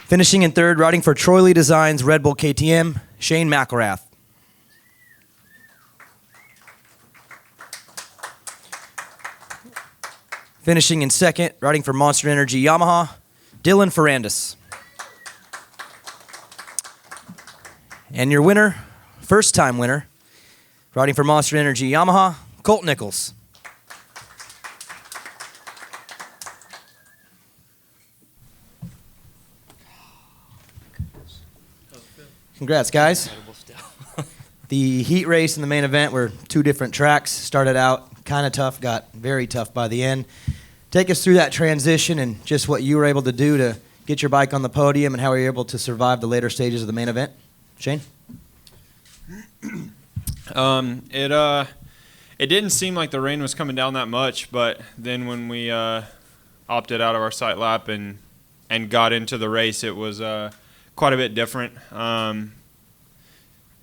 Finishing in third, riding for Troy Lee Designs Red Bull KTM, Shane McGrath. Finishing in second, riding for Monster Energy Yamaha, Dylan Ferrandis. And your winner, first-time winner, riding for Monster Energy Yamaha, Colt Nichols. Congrats, guys. The heat race and the main event were two different tracks. Started out kind of tough, got very tough by the end. Take us through that transition and just what you were able to do to get your bike on the podium and how were you able to survive the later stages of the main event. Shane? It didn't seem like the rain was coming down that much, but then when we opted out of our sight lap and got into the race, it was quite a bit different.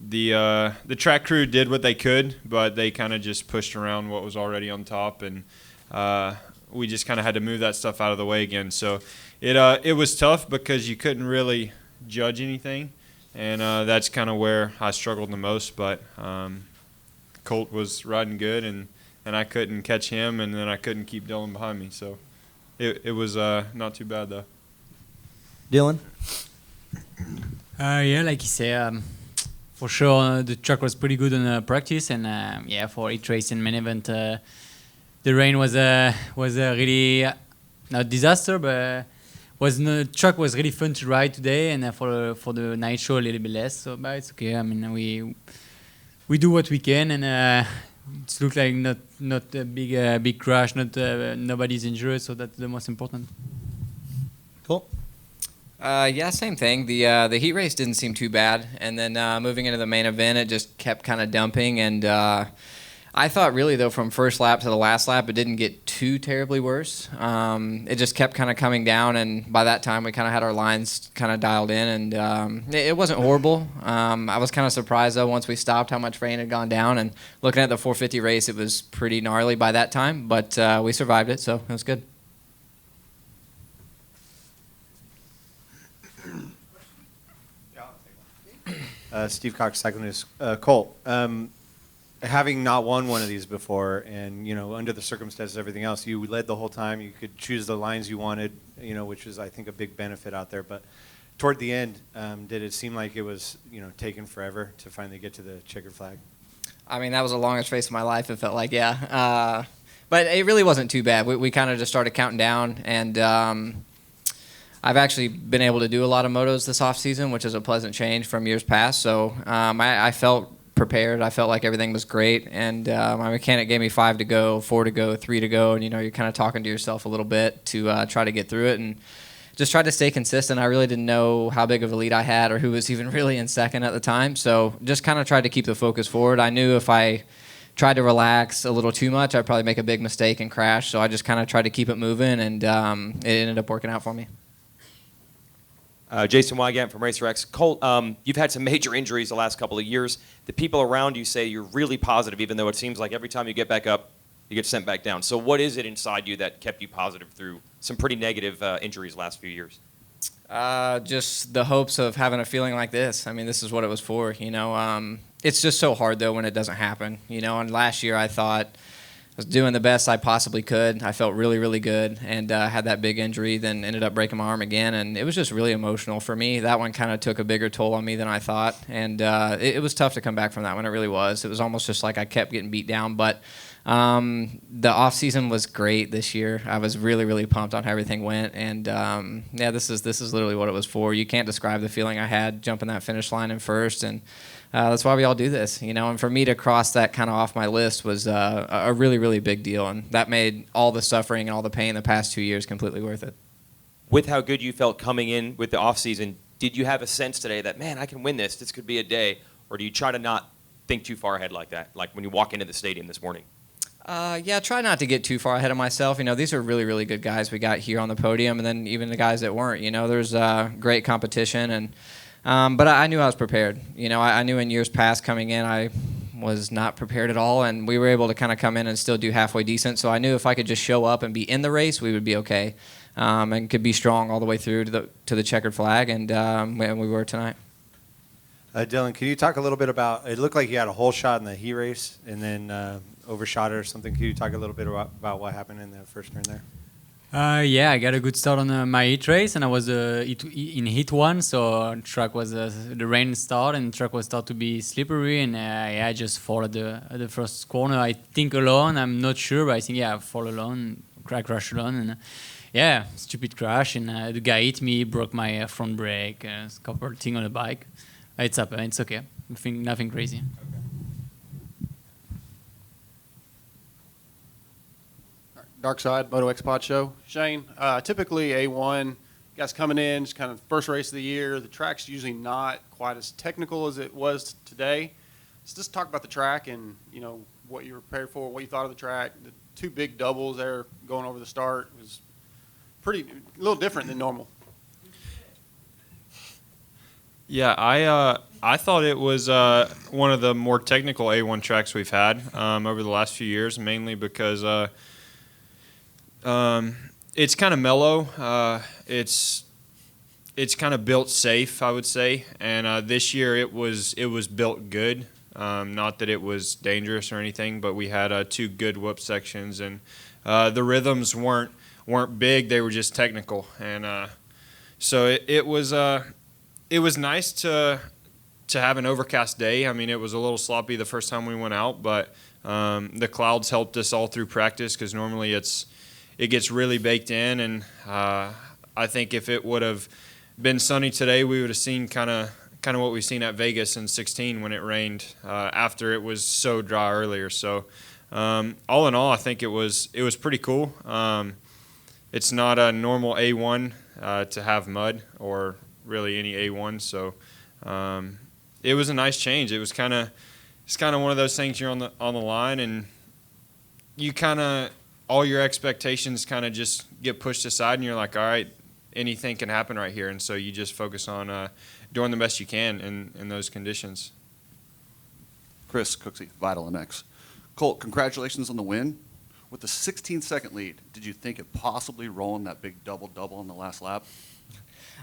The track crew did what they could, but they kind of just pushed around what was already on top, and we just kind of had to move that stuff out of the way again. So it was tough because you couldn't really judge anything, and that's kind of where I struggled the most. But Colt was riding good, and I couldn't catch him, and then I couldn't keep Dylan behind me. So it was not too bad, though. Dylan? Yeah, like you say, for sure the track was pretty good on practice, and yeah, for each race and main event, the rain was really not disaster, but track was really fun to ride today, and for the night show a little bit less. So, but it's okay. I mean, we do what we can, and it looks like not a big crash, nobody's injured, so that's the most important. Cool. Yeah, same thing. The heat race didn't seem too bad, and then moving into the main event, it just kept kind of dumping. And I thought really though, from first lap to the last lap, it didn't get too terribly worse. It just kept kind of coming down, and by that time, we kind of had our lines kind of dialed in, and it wasn't horrible. I was kind of surprised though once we stopped how much rain had gone down, and looking at the 450 race, it was pretty gnarly by that time, but we survived it, so it was good. Steve Cox, cyclist. Colt, having not won one of these before, and under the circumstances, everything else, you led the whole time. You could choose the lines you wanted, which is I think a big benefit out there. But toward the end, did it seem like it was taking forever to finally get to the checkered flag? I mean, that was the longest race of my life. It felt like, yeah. But it really wasn't too bad. We kind of just started counting down, and I've actually been able to do a lot of motos this off season, which is a pleasant change from years past. So I felt prepared. I felt like everything was great, and my mechanic gave me 5 to go, 4 to go, 3 to go, and you're kind of talking to yourself a little bit to try to get through it, and just tried to stay consistent. I really didn't know how big of a lead I had or who was even really in second at the time, so just kind of tried to keep the focus forward. I knew if I tried to relax a little too much, I'd probably make a big mistake and crash, so I just kind of tried to keep it moving, and it ended up working out for me. Jason Wygant from RacerX. Colt, you've had some major injuries the last couple of years. The people around you say you're really positive, even though it seems like every time you get back up, you get sent back down. So what is it inside you that kept you positive through some pretty negative injuries the last few years? Just the hopes of having a feeling like this. I mean, this is what it was for, It's just so hard, though, when it doesn't happen, And last year I thought I was doing the best I possibly could. I felt really, really good, and had that big injury, then ended up breaking my arm again, and it was just really emotional for me. That one kind of took a bigger toll on me than I thought, and it was tough to come back from that one. It really was. It was almost just like I kept getting beat down, but the off season was great this year. I was really, really pumped on how everything went, and yeah, this is literally what it was for. You can't describe the feeling I had jumping that finish line in first, and that's why we all do this, And for me to cross that kind of off my list was a really, really big deal, and that made all the suffering and all the pain the past 2 years completely worth it. With how good you felt coming in with the off season, did you have a sense today that, man, I can win this? This could be a day, or do you try to not think too far ahead like that, like when you walk into the stadium this morning? Yeah, try not to get too far ahead of myself. These are really, really good guys we got here on the podium, and then even the guys that weren't. There's great competition, and but I knew I was prepared. I knew in years past coming in I was not prepared at all, and we were able to kind of come in and still do halfway decent. So I knew if I could just show up and be in the race, we would be okay. and could be strong all the way through to the checkered flag, and we were tonight. Dylan, can you talk a little bit about, it looked like you had a whole shot in the heat race and then overshot it or something. Can you talk a little bit about what happened in the first turn there? Yeah, I got a good start on my heat race, and I was in heat one, so track was the rain start, and track was start to be slippery, and I just fall at the first corner. I think alone, I'm not sure, but I think I fall alone, crash alone, and stupid crash, and the guy hit me, broke my front brake, a couple of things on the bike. It's up, it's okay. Nothing crazy. Dark Side Moto X Pod Show. Shane, typically A1, you guys coming in, just kind of first race of the year. The track's usually not quite as technical as it was today. Let's just talk about the track and, what you were prepared for, what you thought of the track. The two big doubles there going over the start was a little different than normal. Yeah, I thought it was one of the more technical A1 tracks we've had over the last few years, mainly because it's kind of mellow. It's kind of built safe, I would say, and this year it was built good. Not that it was dangerous or anything, but we had two good whoop sections, and the rhythms weren't big; they were just technical, and so it was nice to have an overcast day. I mean, it was a little sloppy the first time we went out, but the clouds helped us all through practice because normally it gets really baked in, and I think if it would have been sunny today, we would have seen kind of what we've seen at Vegas in 16 when it rained after it was so dry earlier. So all in all, I think it was pretty cool. It's not a normal A1 to have mud or really any A1, so it was a nice change. It's kind of one of those things, you're on the line, and you kind of all your expectations kind of just get pushed aside, and you're like, all right, anything can happen right here, and so you just focus on doing the best you can in those conditions. Chris Cooksey, Vital MX. Colt, congratulations on the win. With the 16-second lead, did you think of possibly rolling that big double-double in the last lap?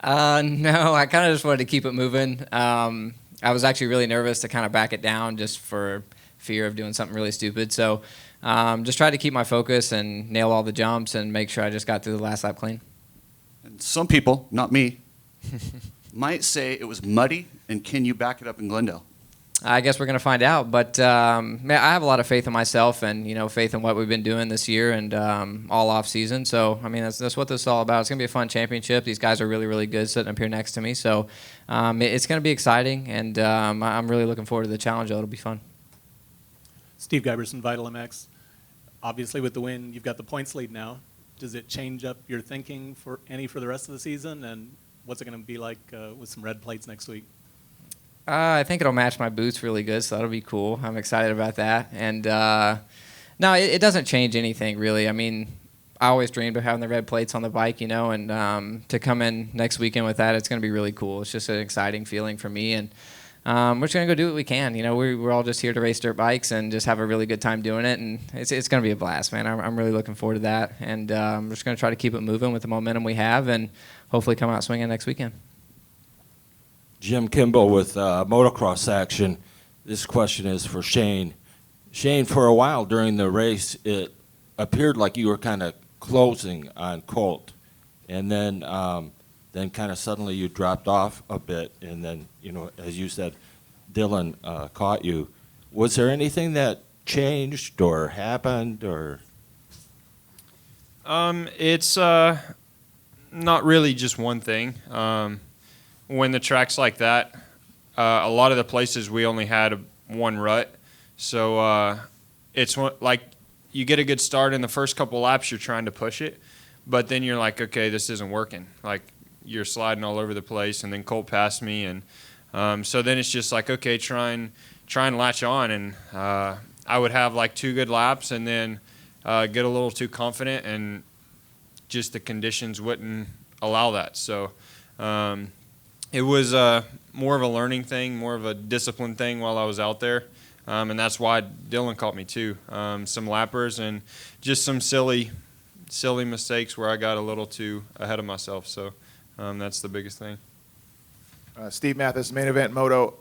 No, I kind of just wanted to keep it moving. I was actually really nervous to kind of back it down just for fear of doing something really stupid. So just tried to keep my focus and nail all the jumps and make sure I just got through the last lap clean. And some people, not me, might say it was muddy, and can you back it up in Glendale? I guess we're going to find out, but I have a lot of faith in myself and, faith in what we've been doing this year and all off season. So, I mean, that's what this is all about. It's going to be a fun championship. These guys are really, really good sitting up here next to me. So it's going to be exciting, and I'm really looking forward to the challenge. It'll be fun. Steve Giberson, Vital MX. Obviously, with the win, you've got the points lead now. Does it change up your thinking for the rest of the season? And what's it going to be like with some red plates next week? I think it'll match my boots really good, so that'll be cool. I'm excited about that. And no, it doesn't change anything really. I mean, I always dreamed of having the red plates on the bike, and to come in next weekend with that, it's going to be really cool. It's just an exciting feeling for me, and we're just going to go do what we can. We're all just here to race dirt bikes and just have a really good time doing it, and it's going to be a blast, man. I'm really looking forward to that, and we're just going to try to keep it moving with the momentum we have and hopefully come out swinging next weekend. Jim Kimball with Motocross Action. This question is for Shane. Shane, for a while during the race, it appeared like you were kind of closing on Colt, and then kind of suddenly you dropped off a bit, and then, as you said, Dylan caught you. Was there anything that changed or happened, or? It's not really just one thing. When the track's like that, a lot of the places we only had one rut. So it's like you get a good start in the first couple laps, you're trying to push it, but then you're like, okay, this isn't working. Like you're sliding all over the place, and then Colt passed me, and so then it's just like, okay, try and latch on. And I would have like 2 good laps and then get a little too confident, and just the conditions wouldn't allow that. So it was more of a learning thing, more of a discipline thing while I was out there, and that's why Dylan caught me too. Some lappers and just some silly silly mistakes where I got a little too ahead of myself. So that's the biggest thing. Steve Mathis, main event moto.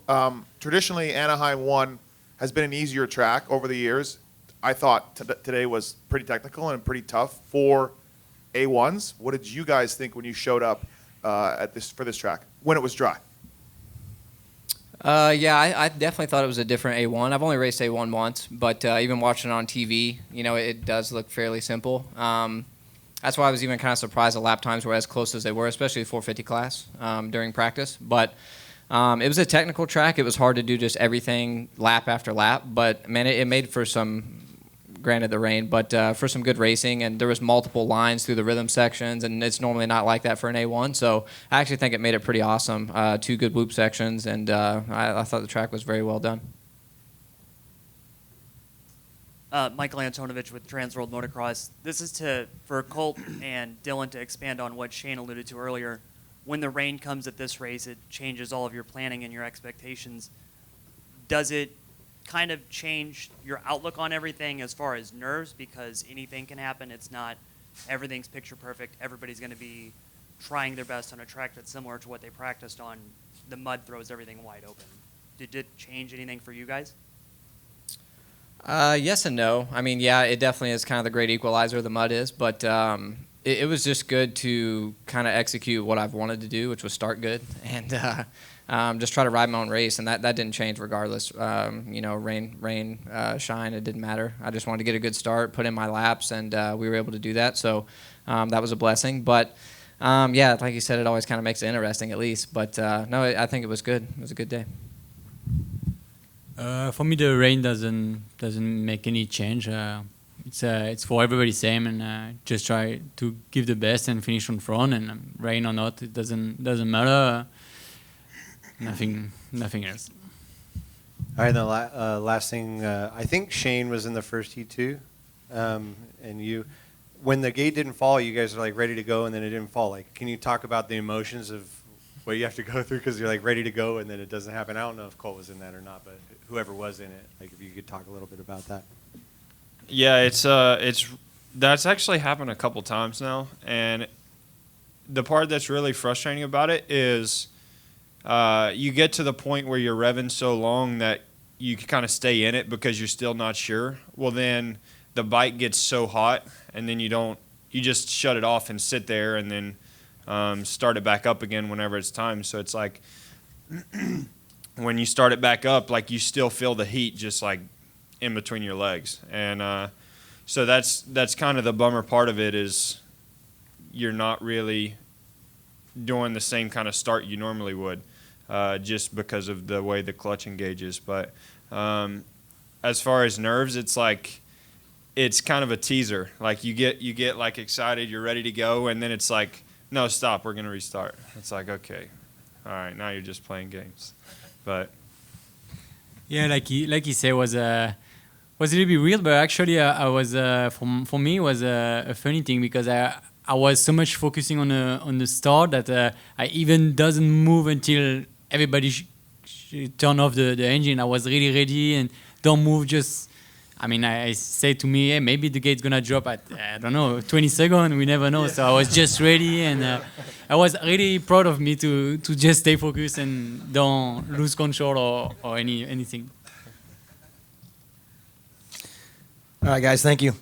Traditionally, Anaheim 1 has been an easier track over the years. I thought today was pretty technical and pretty tough for A1s. What did you guys think when you showed up for this track when it was dry? Yeah, I definitely thought it was a different A1. I've only raced A1 once, but even watching it on TV, it does look fairly simple. That's why I was even kind of surprised the lap times were as close as they were, especially the 450 class during practice. But it was a technical track. It was hard to do just everything lap after lap. But, man, it made for some, granted the rain, but for some good racing. And there was multiple lines through the rhythm sections, and it's normally not like that for an A1. So I actually think it made it pretty awesome. 2 good loop sections, and I thought the track was very well done. Michael Antonovich with Transworld Motocross. This is for Colt and Dylan to expand on what Shane alluded to earlier. When the rain comes at this race, it changes all of your planning and your expectations. Does it kind of change your outlook on everything as far as nerves? Because anything can happen. It's not everything's picture perfect. Everybody's going to be trying their best on a track that's similar to what they practiced on. The mud throws everything wide open. Did it change anything for you guys? Yes and no. I mean, yeah, it definitely is kind of the great equalizer, the mud is, but it was just good to kind of execute what I've wanted to do, which was start good and just try to ride my own race, and that didn't change regardless. Rain, shine, it didn't matter. I just wanted to get a good start, put in my laps, and we were able to do that, so that was a blessing. But, yeah, like you said, it always kind of makes it interesting at least. But, no, I think it was good. It was a good day. For me, the rain doesn't make any change. It's for everybody same, and just try to give the best and finish on front. And rain or not, it doesn't matter. Nothing else. All right, the last thing, I think Shane was in the first heat too, and you, when the gate didn't fall, you guys were like ready to go, and then it didn't fall. Like, can you talk about the emotions of what you have to go through because you're like ready to go and then it doesn't happen? I don't know if Cole was in that or not, but whoever was in it, like if you could talk a little bit about that. Yeah, that's actually happened a couple times now, and the part that's really frustrating about it is you get to the point where you're revving so long that you kind of stay in it because you're still not sure. Well, then the bike gets so hot, and then you just shut it off and sit there, and then start it back up again whenever it's time. So it's like when you start it back up, like you still feel the heat just like in between your legs. And so that's kind of the bummer part of it is you're not really doing the same kind of start you normally would just because of the way the clutch engages. But as far as nerves, it's like it's kind of a teaser. Like you get like excited, you're ready to go, and then it's like, no, stop, we're going to restart. It's like, okay, all right, now you're just playing games. But yeah, like he said, was a little bit weird, but actually I was for me it was a funny thing because I was so much focusing on the start that I even doesn't move until everybody turn off the engine. I was really ready and don't move, just I say to me, hey, maybe the gate's gonna drop at, I don't know, 20 seconds, we never know. So I was just ready, and I was really proud of me to just stay focused and don't lose control or anything. All right, guys, thank you.